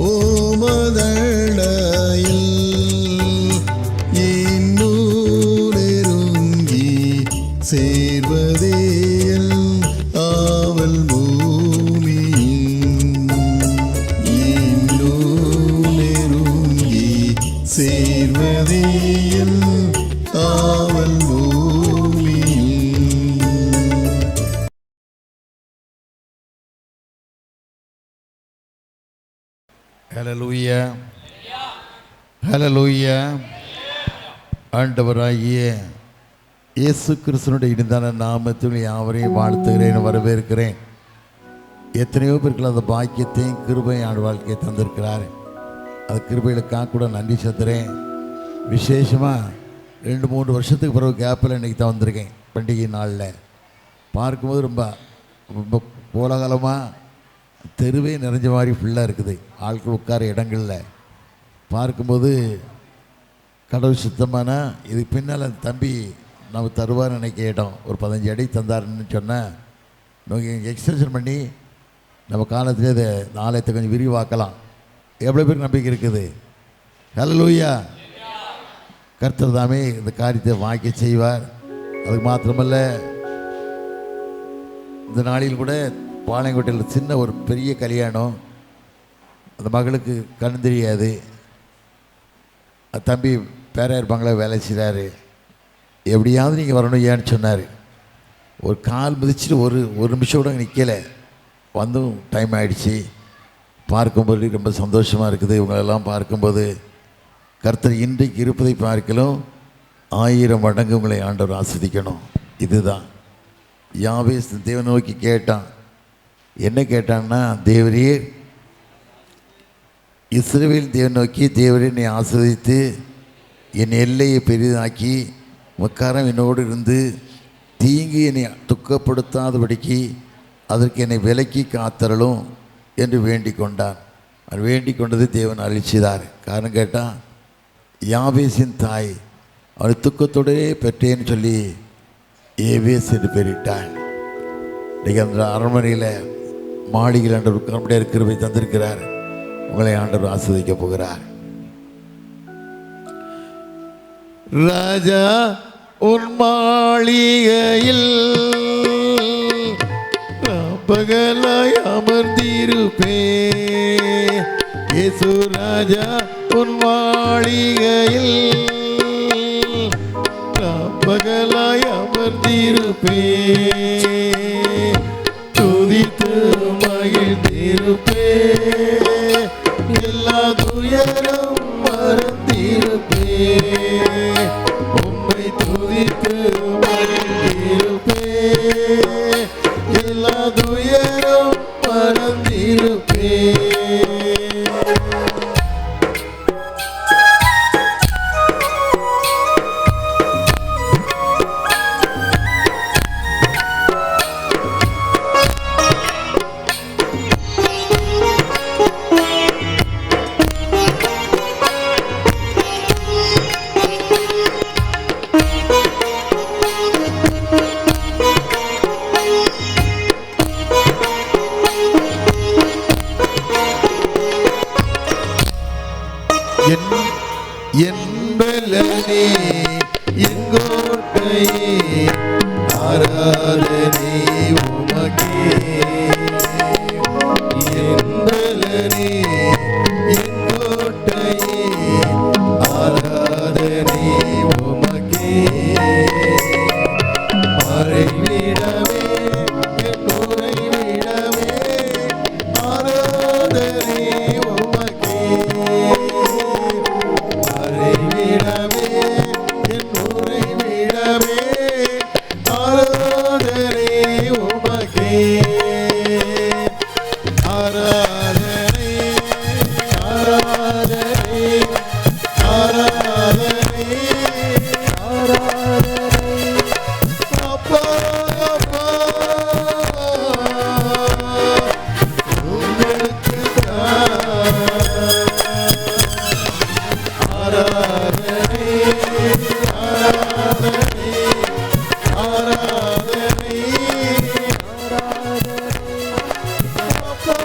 ஓமதழையில் இன்னும் நெருங்கி சேர்வதேயல் ஆவல் பூமியின் இன்னும் நெருங்கி சேர்வதேயல் ஆவல் பூமியின். ஹல்லேலூயா, ஹல்லேலூயா. ஆண்டவராகிய இயேசு கிறிஸ்துவினுடைய இனிதான நாமத்தில் யாவரையும் வாழ்த்துகிறேன், வரவேற்கிறேன். எத்தனையோ பேருக்கு அந்த பாக்கியத்தையும் கிருபை ஆண்டு வாழ்க்கையை தந்திருக்கிறார். அது கிருபைகளுக்காக கூட நன்றி செலுத்துகிறேன். விசேஷமாக 2-3 வருஷத்துக்கு பிறகு கேப்பில் இன்றைக்கி தான் வந்திருக்கேன். பண்டிகை நாளில் பார்க்கும்போது ரொம்ப ரொம்ப கோலாகலமாக தெருவே நிறைஞ்ச மாதிரி ஃபுல்லாக இருக்குது. ஆட்கள் உட்கார இடங்களில் பார்க்கும்போது கடவுள் சுத்தமான இதுக்கு பின்னால் அந்த தம்பி நம்ம தருவார் நினைக்க இடம் ஒரு 15 அடி தந்தாருன்னு சொன்னால் நீங்கள் எக்ஸ்டென்ஷன் பண்ணி நம்ம காலத்திலே இதை நாளையத்தை கொஞ்சம் விரிவாக்கலாம். எவ்வளோ பேருக்கு நம்பிக்கை இருக்குது? ஹல்லேலூயா. கர்த்தர் தாமே இந்த காரியத்தை வாங்கி செய்வார். அதுக்கு மாத்திரமல்ல, இந்த நாளில் கூட பாளையங்கோட்டையில் சின்ன ஒரு பெரிய கல்யாணம். அந்த மகளுக்கு கண் தெரியாது. தம்பி பேராயர் பங்களா வேலை செய்கிறாரு. எப்படியாவது நீங்கள் வரணும் ஏன்னு சொன்னார். ஒரு கால் மிதிச்சுட்டு ஒரு நிமிஷம் கூட நிற்கலை. வந்தும் டைம் ஆகிடுச்சு. பார்க்கும்போது ரொம்ப சந்தோஷமாக இருக்குது. இவங்களெல்லாம் பார்க்கும்போது கர்த்தர் இன்றைக்கு இருப்பதை பார்க்கலும் 1000 மடங்கு உங்களை ஆண்டவர் ஆஸ்வதிக்கணும். இதுதான் யாவேஸ் தேவனை நோக்கி கேட்டான். என்ன கேட்டான்னா, தேவரே, இஸ்ரவேல் தேவன் நோக்கி, தேவரே என்னை ஆஸ்வதித்து என் எல்லையை பெரிதாக்கி உக்காரம் என்னோடு இருந்து தீங்கு என்னை துக்கப்படுத்தாதபடிக்கு அதற்கு என்னை விலக்கி காத்தரலும் என்று வேண்டிக் கொண்டான். அது வேண்டிக் கொண்டது தேவன் அழிச்சிதார். காரணம் கேட்டால், யாவேசின் தாய் அவனை துக்கத்தோடே பெற்றேன்னு சொல்லி ஏவேஸ் என்று பெயரிட்டாள். இன்றைக்கு அந்த அரண்மனையில் மாளிகையில் ஆண்டவர் உட்கார்ந்தே இருக்கிறவை தந்திருக்கிறார். உங்களை ஆண்டவர் ஆஸ்வதிக்க போகிறார். ராஜா உன் மாளிகையில் பகலாய் அமர்ந்திருப்பே. இயேசு ராஜா உன் மாளிகையில் பகலாய் அமர்ந்திருப்பே. துதித்து மகிழ்ந்திருப்பே. எல்லா துயரும் மறந்திருப்பே. உம்மை துதித்து மகிழ்ந்திருப்பே. எல்லா துயரும் மறந்திருப்பே. என்பலனே எங்கோட்டையே ஆராதனை உமக்கே. என்பலனே எங்கோட்டையே ஆராதனை உமக்கே. மறைவிடமே என் உறைவிடமே ஆராதனை உமக்கே. மறைவிடமே என் உறைவிடமே ஆராதனை உமக்கே. ஆராதனை ஆராதனை ஆராதனை ஆராதனை அப்பா அப்பா உங்களுக்கு ஆராதனை ஆராதனை ஆராதனை ஆராதனை அப்பா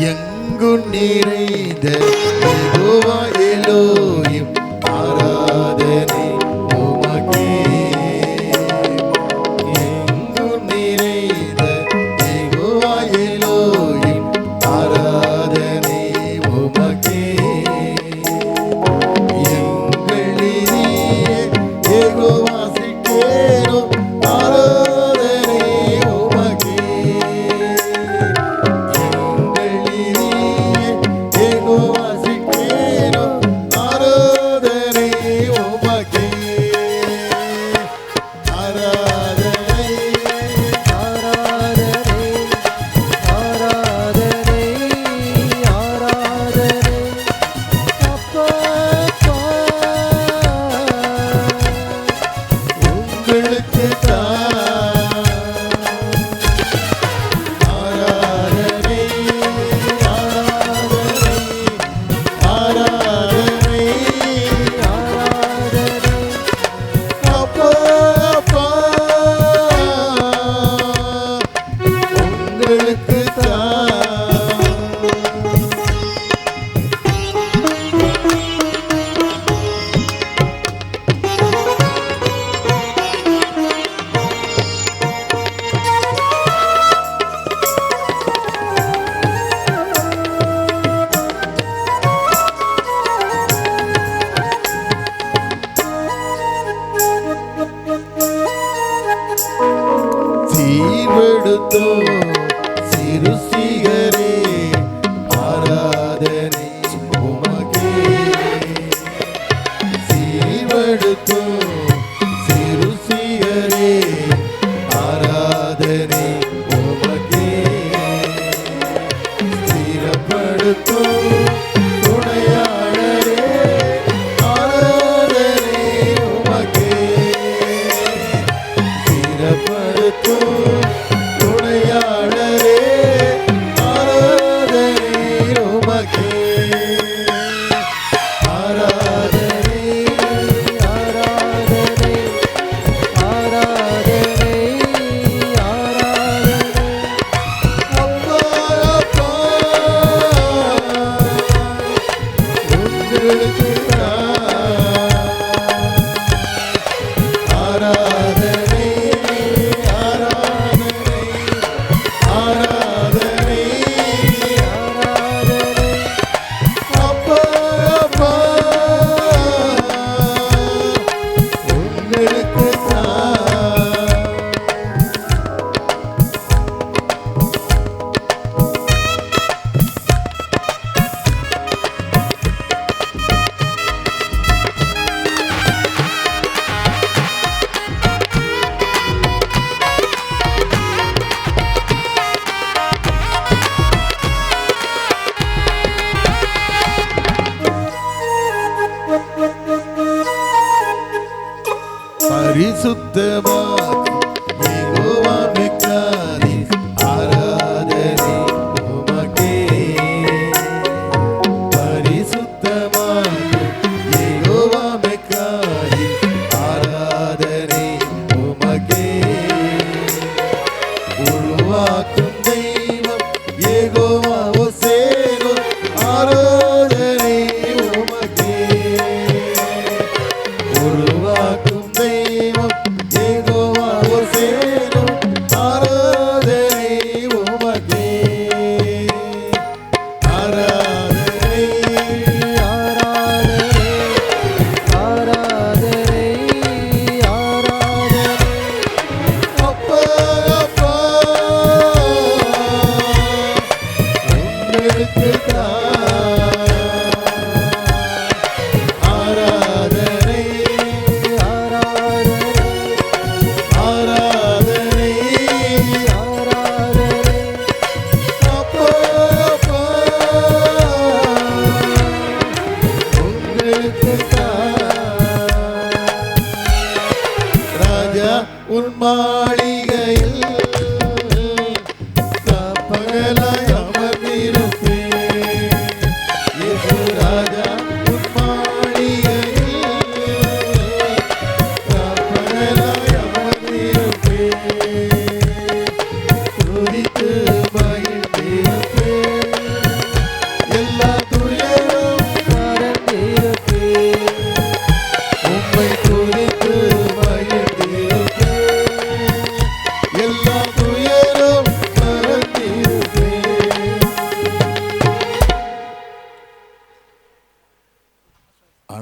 எங்கும் நிறைந்த யெகோவா எலோஹிம் ஆராதனை உமக்கே. எங்கும் நிறைந்த யெகோவா எலோஹிம் ஆராதனை உமக்கே. எங்களிலே யெகோவா சிக்கேனோ ஆராதனை உமக்கே. சீர்வெடுத்தோ சிறுசிகரே ஆராதனை உமக்கே. சீர்வெடுத்தோ சிறுசிகரே ஆராதனை உமக்கே. ஸ்திரப்படுத்தோ துணையாளரே ஆராதனை உமக்கே. ஸ்திரப்படுத்தோ துணையாளரே ஆராதனை உமக்கே. ஆராதனை ஆராதனை ஆராதனை ஆராதனை அப்பா அப்பா உங்களுக்கு ஆராதனை ஆராதனை ஆராதனை ஆராதனை அப்பா அப்பா உங்களுக்கு பரிசுத்தமாக்கும் யெகோவா மிக்காரி ஆராதனை உமக்கே. பரிசுத்தமாக்கும் யெகோவா மிக்காரி ஆராதனை உமக்கே. உருவாக்கும் தெய்வம் யெகோவா ஓசேனோ ஆராதனை உமக்கே. உருவாக்கும் தெய்வம் யெகோவா ஓசேனோ ஆராதனை உமக்கே. ஆராதனை ஆராதனை ஆராதனை ஆராதனை அப்பா அப்பா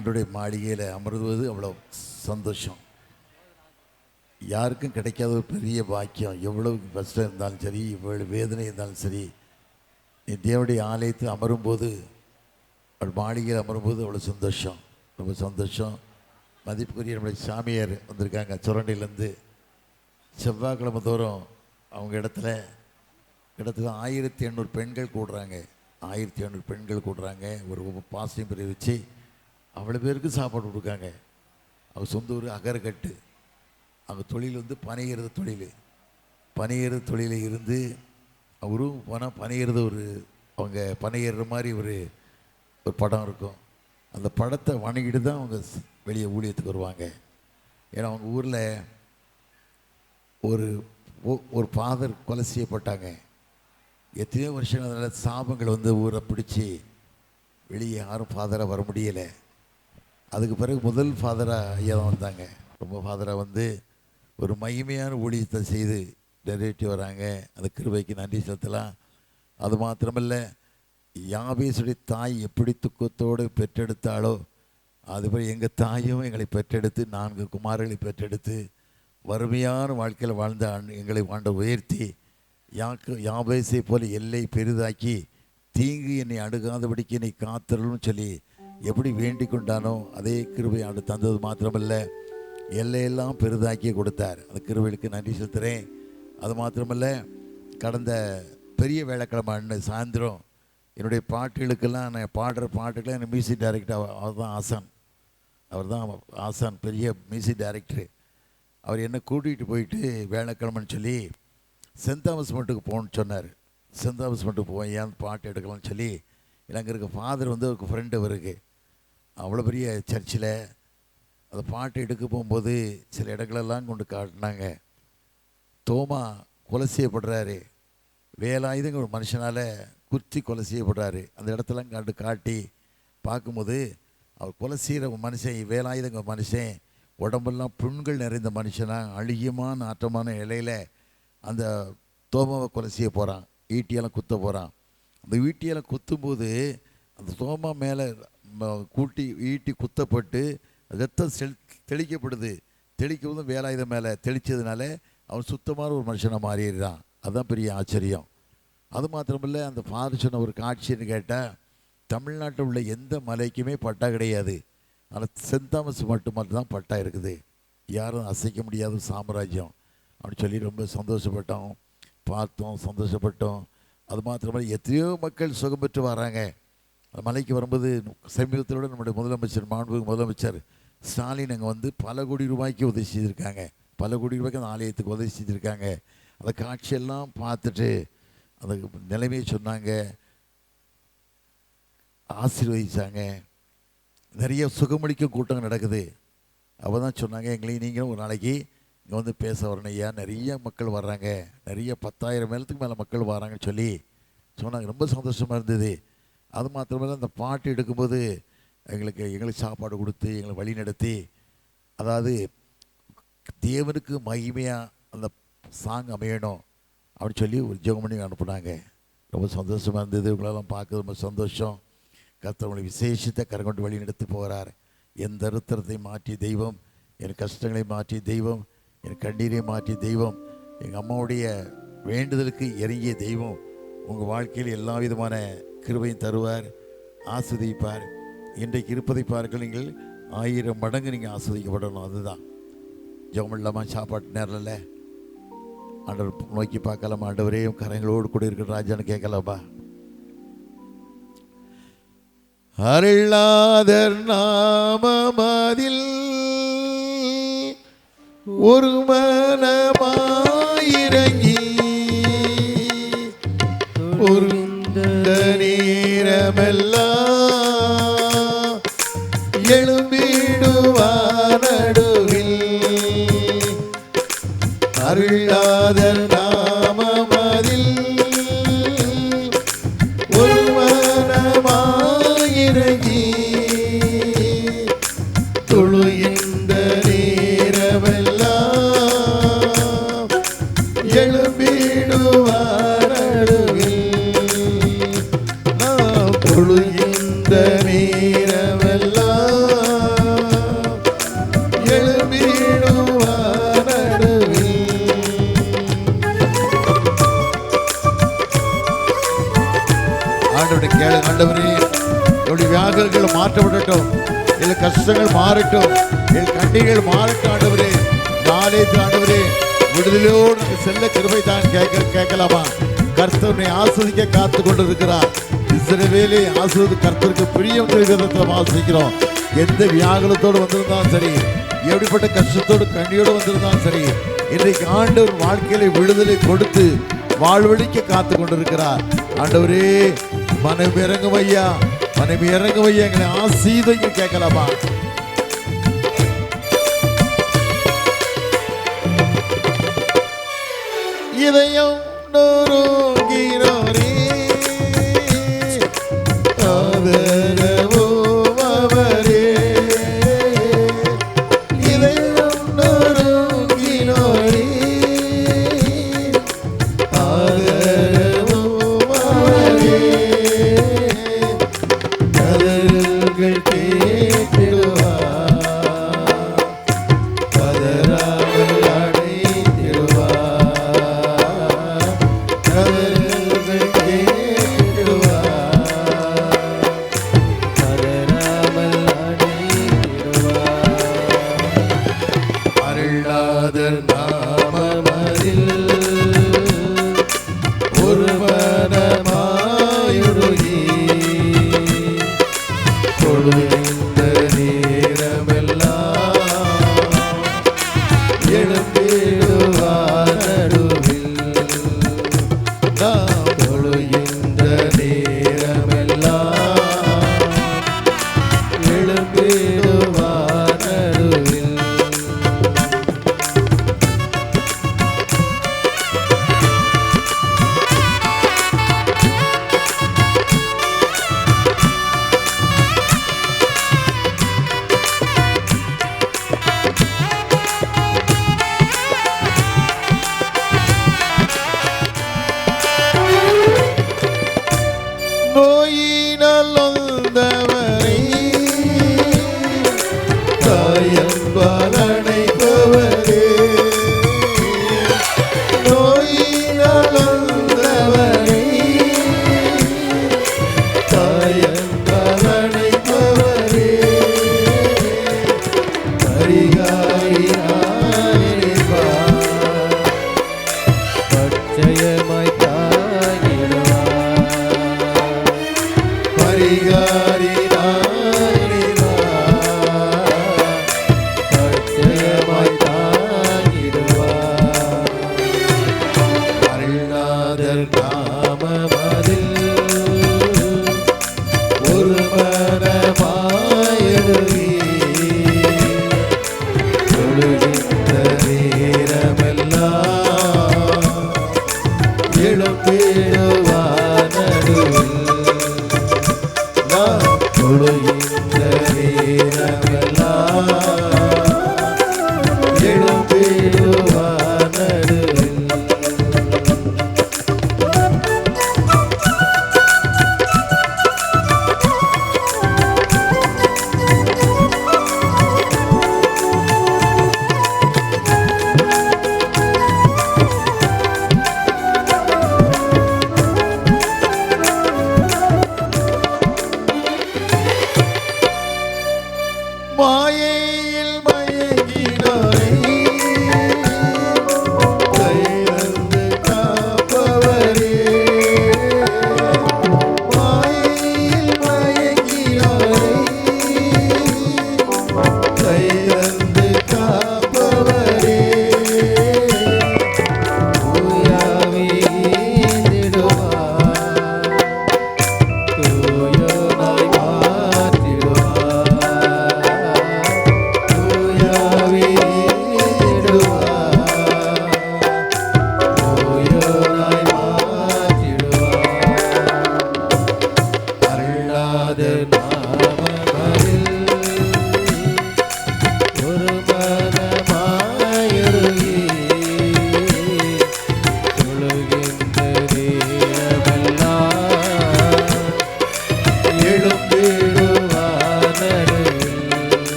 ஆண்டுடைய மாளிகையில் அமர்வது அவ்வளோ சந்தோஷம். யாருக்கும் கிடைக்காத ஒரு பெரிய பாக்கியம். எவ்வளவு கஷ்டம் இருந்தாலும் சரி, இவ்வளவு வேதனை இருந்தாலும் சரி, நீ தேவனுடைய ஆலயத்தில் அமரும்போது, அவள் மாளிகையில் அமரும்போது அவ்வளோ சந்தோஷம், ரொம்ப சந்தோஷம். மதிப்புக்குரிய நம்முடைய சாமியார் வந்திருக்காங்க சுரண்டிலேருந்து. செவ்வாய்க்கிழமை தோறும் அவங்க இடத்துல 1800 பெண்கள் கூடுறாங்க. 1800 பெண்கள் கூடுறாங்க. ஒரு பாசையும் பிரிவு வச்சு அவ்வளோ பேருக்கு சாப்பாடு கொடுக்காங்க. அவங்க சொந்த ஊர் அகரக்கட்டு. அவங்க தொழில் வந்து பனையிறது தொழில். பனையிறது தொழிலில் இருந்து அவரும் போனால் பனையிறது அவங்க பனையிற மாதிரி ஒரு படம் இருக்கும். அந்த படத்தை வணங்கிட்டு தான் அவங்க வெளியே ஊழியத்துக்கு வருவாங்க. ஏன்னா அவங்க ஊரில் ஒரு ஃபாதர் கொலை செய்யப்பட்டாங்க. எத்தனையோ வருஷங்கள் அதனால் சாபங்கள் வந்து ஊரை பிடிச்சி வெளியே யாரும் ஃபாதராக வர முடியலை. அதுக்கு பிறகு முதல் ஃபாதராக ஐயா தான் வந்தாங்க. ரொம்ப ஃபாதராக வந்து ஒரு மகிமையான ஊழியத்தை செய்து நிறைவேற்றி வராங்க. அந்த கிருபைக்கு நன்றி செலுத்தலாம். அது மாத்திரமல்ல, யாபேசுடைய தாய் எப்படி துக்கத்தோடு பெற்றெடுத்தாலோ அதுபோல் எங்கள் தாயும் எங்களை பெற்றெடுத்து 4 குமாரர்களை பெற்றெடுத்து வறுமையான வாழ்க்கையில் வாழ்ந்த எங்களை உயர்த்தி யாபேசை போல எல்லை பெரிதாக்கி தீங்கு என்னை அணுகாதபடிக்கு என்னை காத்தருள்னு சொல்லி எப்படி வேண்டிக் கொண்டானோ அதே கிருபை ஆண்டு தந்தது மாத்திரமல்ல, எல்லையெல்லாம் பெரிதாக்கி கொடுத்தார். அந்த கிருபைகளுக்கு நன்றி செலுத்துகிறேன். அது மாத்திரமல்ல, கடந்த பெரிய வேலைக்கிழமை அண்ணன் சாயந்தரம் என்னுடைய பாட்டுகளுக்கெல்லாம் நான் பாடுற பாட்டுக்கெல்லாம் எனக்கு மியூசிக் டைரக்டர் அவர் தான் ஆசான், பெரிய மியூசிக் டைரக்டரு. அவர் என்னை கூட்டிகிட்டு போயிட்டு வேலைக்கிழமைன்னு சொல்லி சென்ட் தாமஸ் மட்டுக்கு போகணுன்னு சொன்னார். சென்ட் தாமஸ் மட்டுக்கு போய் ஏன் பாட்டு எடுக்கலாம்னு சொல்லி, எனக்கு இருக்க ஃபாதர் வந்து ஒரு ஃப்ரெண்டு அவருக்கு அவ்வளோ பெரிய சர்ச்சில் அந்த பாட்டு எடுக்க போகும்போது சில இடங்களெல்லாம் கொண்டு காட்டினாங்க. தோமா கொலை செய்யப்படுறாரு, வேலாயுதங்க ஒரு மனுஷனால் குத்தி கொலை செய்யப்படுறாரு. அந்த இடத்தெல்லாம் காட்டி பார்க்கும்போது அவர் கொலை செய்கிற மனுஷன், வேலாயுதங்க மனுஷன், உடம்பெல்லாம் புண்கள் நிறைந்த மனுஷனாக அழுகியமான ஆற்றமான இலையில் அந்த தோமாவை கொலை செய்ய போகிறான். ஈட்டியெல்லாம் குத்த போகிறான். அந்த ஈட்டியெல்லாம் குத்தும்போது அந்த தோமா மேலே ஈட்டி குத்தப்பட்டு ரத்தம் தெளிக்கப்படுது. தெளிக்கும் வேலாயுதம் மேலே தெளித்ததுனால அவன் சுத்தமான ஒரு மனுஷனாக மாறிடுறான். அதுதான் பெரிய ஆச்சரியம். அது மாத்திரமில்லை, அந்த ஃபாதர் சொன்ன ஒரு காட்சின்னு கேட்டால், தமிழ்நாட்டில் உள்ள எந்த மலைக்குமே பட்டா கிடையாது, ஆனால் சென்ட் தாமஸ் மட்டும்தான் பட்டா இருக்குது. யாரும் அசைக்க முடியாத சாம்ராஜ்யம் அப்படின்னு சொல்லி ரொம்ப சந்தோஷப்பட்டோம், பார்த்தோம், சந்தோஷப்பட்டோம். அது மாத்திரமில்லை, எத்தனையோ மக்கள் சுகம் பெற்று வராங்க. அந்த மலைக்கு வரும்போது சமீபத்தோட நம்முடைய மாண்புமிகு முதலமைச்சர் ஸ்டாலின் அங்கே வந்து பல கோடி ரூபாய்க்கு உதவி செய்திருக்காங்க. பல கோடி ரூபாய்க்கு அந்த ஆலயத்துக்கு உதவி செஞ்சுருக்காங்க. அந்த காட்சியெல்லாம் பார்த்துட்டு அந்த நிலைமையை சொன்னாங்க, ஆசீர்வதிச்சாங்க. நிறைய சுகமளிக்கும் கூட்டம் நடக்குது. அப்போ தான் சொன்னாங்க, எங்களையும் நீங்களும் ஒரு நாளைக்கு இங்கே வந்து பேச வரணும் ஐயா, நிறைய மக்கள் வர்றாங்க, நிறைய 10,000 மேலத்துக்கு மேலே மக்கள் வராங்கன்னு சொல்லி சொன்னாங்க. ரொம்ப சந்தோஷமாக இருந்தது. அது மாத்திரமல்ல, அந்த பாட்டு எடுக்கும்போது எங்களுக்கு சாப்பாடு கொடுத்து எங்களை வழி நடத்தி, அதாவது தேவனுக்கு மகிமையாக அந்த சாங் அமையணும் அப்படின்னு சொல்லி ஒரு ஜெபம் பண்ணி அனுப்புனாங்க. ரொம்ப சந்தோஷமாக இருந்தது. இவங்களெல்லாம் பார்க்க ரொம்ப சந்தோஷம். கர்த்தர் விசேஷத்தை கரங்கொண்டு வழி நடத்தி போகிறார். என் தரித்திரத்தை மாற்றி தெய்வம், என் கஷ்டங்களை மாற்றி தெய்வம், என் கண்ணீரை மாற்றி தெய்வம், எங்கள் அம்மாவுடைய வேண்டுதலுக்கு இறங்கிய தெய்வம் உங்கள் வாழ்க்கையில் எல்லா விதமான கிருபையும் தருவார், ஆஸ்வதிப்பார். இன்றைக்கு இருப்பதை பார்க்க நீங்கள் 1000 மடங்கு நீங்கள் ஆஸ்வதிக்கப்படணும். அதுதான் ஜெபம் இல்லாமல் சாப்பாட்டு நேரில் ஆண்டவர் நோக்கி பார்க்கலாமா? ஆண்டவரே கரங்களோடு கூட இருக்கிற ராஜான்னு கேட்கலாமா? அருளாதர் நாமமதில் ஒரு மனமாயிறங்கி ஒரு நேரமெல்லாம் எழும்பிடுவார் நடுவில். அருளாதர் நாமமதில் ஒரு மனமாயிறங்கி தொழுகின்ற நேரமெல்லாம் ஆண்டவரை கேளுங்க. ஆண்டவரே, என்னுடைய வியாகுலங்கள் மாற்றப்படட்டும், என் கஷ்டங்கள் மாறட்டும், என் கண்ணீர்கள் மாறட்டும். ஆண்டவரே, நாளைக்கு ஆண்டவரே விடுதலையோடு நாங்கள் செல்ல கிருபை தான் கேட்கலாமா? கர்த்தரை ஆஸ்வதிக்க காத்து கொண்டிருக்கிறார். இஸ்ரவேலை ஆஸ்வதி கர்த்தருக்கு பிரியம் விதத்தில் ஆசிக்கிறோம். எந்த வியாகுலத்தோடு வந்திருந்தாலும் சரி, எப்படிப்பட்ட கஷ்டத்தோடு கண்ணியோடு வந்திருந்தாலும் சரி, இன்றைக்கு ஆண்டவர் வாழ்க்கையில விடுதலை கொடுத்து வாழ்வழிக்க காத்து கொண்டிருக்கிறார். ஆண்டவரே, மனம் இறங்கும் ஐயா, மனம் இறங்கும் ஐயா, எங்களை ஆசீர்வதிக்க கேட்கலாமா? இதயம் நொறுங்கினோரே, ஆதரவோ அவரே. இதயம் நொறுங்கினோரே, ஆதரவோ அவரே. கதறல்கள் கேட்டிடுவார், கதறாமல் அடைந்திடுவார்.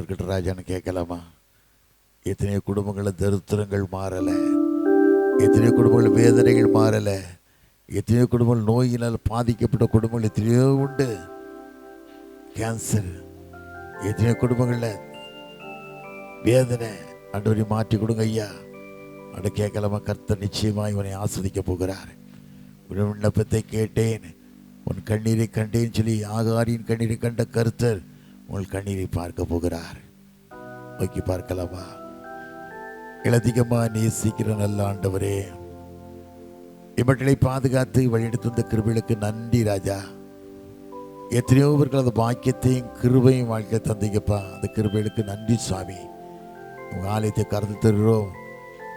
இருக்கட்டும் ராஜான்னு கேட்கலாமா? எத்தனையோ குடும்பங்களில் தரித்திரங்கள் மாறலை, எத்தனையோ குடும்பங்கள் வேதனைகள் மாறலை, எத்தனையோ குடும்பங்கள் நோயினால் பாதிக்கப்பட்ட குடும்பங்கள் எத்தனையோ உண்டு. கேன்சர், எத்தனையோ குடும்பங்களில் வேதனை. ஆண்டவரை மாற்றி கொடுங்க ஐயா. அட கேட்கலாமா? கர்த்தர் நிச்சயமாக இவனை ஆஸ்வதிக்க போகிறார். உன் விண்ணப்பத்தை கேட்டேன், உன் கண்ணீரை கண்டேன்னு சொல்லி ஆகாரின் கண்ணீரை கண்ட கர்த்தர் உங்கள் கண்ணீரை பார்க்க போகிறார். நோக்கி பார்க்கலாமா? இலதிகமாக நேசிக்கிற நல்ல ஆண்டவரே, இவர்களை பாதுகாத்து வழிநடத்தும் இந்த கிருபைகளுக்கு நன்றி ராஜா. எத்தனையோ பேர்கள் அந்த பாக்கியத்தையும் கிருபையும் வாழ்க்கை தந்தீங்கப்பா. அந்த கிருபைகளுக்கு நன்றி சுவாமி. உங்கள் ஆலயத்தை கறந்து தருகிறோம்.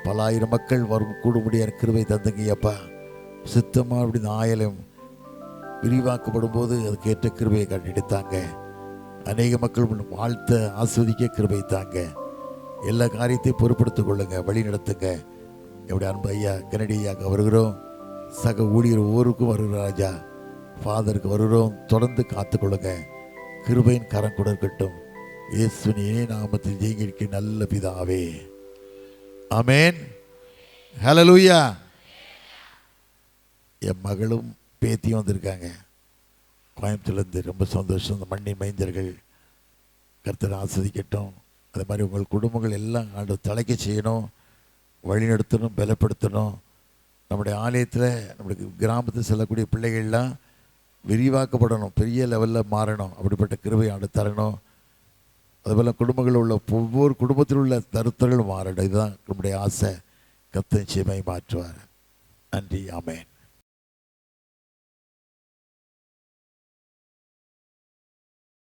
பல ஆயிரம் மக்கள் வரும் கூடும்படியான கிருபை தந்தங்கய்யப்பா. சுத்தமாக அப்படி இந்த ஆலயம் விரிவாக்கப்படும் போது அதுக்கேற்ற கிருபையை கண்டெடுத்தாங்க. அநேக மக்கள் வாழ்த்த ஆஸ்வதிக்க கிருபை தாங்க. எல்லா காரியத்தையும் பொறுப்படுத்திக் கொள்ளுங்க, வழி நடத்துங்க. எப்படி அன்பு ஐயா கெனடி ஐயாவுக்கு வருகிறோம், சக ஊழியர் ஒவ்வொருக்கும் வருகிற ராஜா ஃபாதருக்கு வருகிறோம். தொடர்ந்து காத்துக்கொள்ளுங்க. கிருபையின் கரம் கூட இருக்கட்டும். இயேசுவின் இணைய நாமத்தில் ஜெயிக்க நல்ல பிதாவே, ஆமென். ஹல்லேலூயா. என் மகளும் பேத்தியும் வந்திருக்காங்க கோயம்புத்தூர்லேருந்து. ரொம்ப சந்தோஷம். இந்த மண்ணின் மைந்தர்கள் கர்த்தரை ஆஸ்வதிக்கட்டும். அது மாதிரி உங்கள் குடும்பங்கள் எல்லாம் ஆண்டவர் தலைக்க செய்யணும், வழிநடத்தணும், பலப்படுத்தணும். நம்முடைய ஆலயத்தில் நம்மளுக்கு கிராமத்தில் செல்லக்கூடிய பிள்ளைகள்லாம் விரிவாக்கப்படணும், பெரிய லெவலில் மாறணும். அப்படிப்பட்ட கிருபை ஆண்டு தரணும். அதுபோல் குடும்பங்களில் உள்ள ஒவ்வொரு குடும்பத்தில் உள்ள தருத்தர்கள் மாறணும். இதுதான் நம்முடைய ஆசை. கர்த்தர் நிச்சயமாய் மாற்றுவார். நன்றி. ஆமென்.